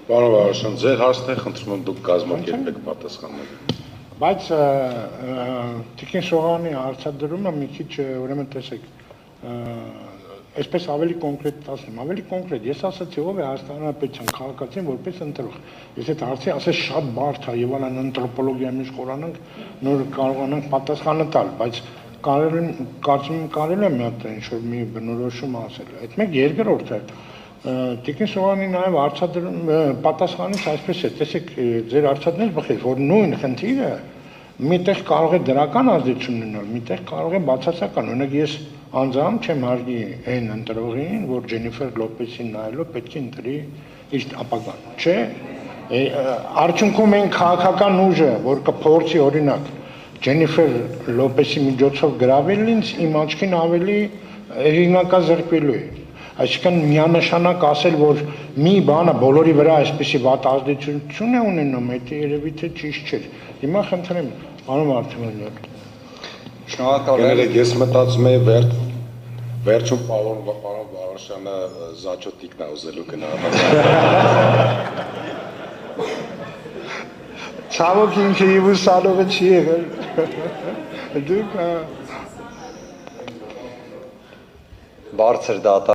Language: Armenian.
Պարոն Վարդան, ձեր հարցն է, խնդրում եմ դուք կազմակերպեք պատասխանները։ Բայց Տիկին Սողանի հարցադրումը մի քիչ ուրեմն տեսեք, այսպես ավելի կոնկրետ ասեմ, ավելի կոնկրետ, ես ասացի ով է Հայաստանի Հանրապետության քաղաքացին որպես ընտրող։ Ես այդ հարցի ասես շատ բարդ է եւ այլն անթրոպոլոգիայի մեջ խորանանք, նոր կարողանանք պատասխանը տալ, բայց կարծում եմ կարելի է մի հատ ինչ-որ մի բնորոշում ասել։ Այդ մեկ երկրորդը Տիկին Սողանի նաև պատասխանից այսպես է, տեսեք, ձեր հարցադրնից բխեց, որ նույն խնդիրը միտեղ կարող է դրական ազդեցություն ունենալ, միտեղ կարող է բացասական, օրինակ ես անձամբ չեմ հարգի այն ընտրողին, որ Ջենիֆեր Լոպեսին նայելով պետք է ընտրի իր ապագան, չէ, արդյունքում այն քաղաքական ուժը, որ կփորձի օրինակ Ջենիֆեր Լոպեսի միջոցով գրավել ինձ, իմ աչքին ավելի հեղինակազրկվելու է։ Այսինքն միանշանակ ասել, որ մի բանը բոլորի վրա այսպեսի վատ ազդեցություն է ունենում, դա երևի թե ճիշտ չէ։ Հիմա խնդրեմ, պարոն Արտեմյան։ Շնորհակալ եմ, ես մտածում եմ վերջում պարոն Վարդանը զաչոտիկն է ուզելու գնալ։ Ցավոք ինքը իվուսալողը չի եղել։ Դուք բարձր դատա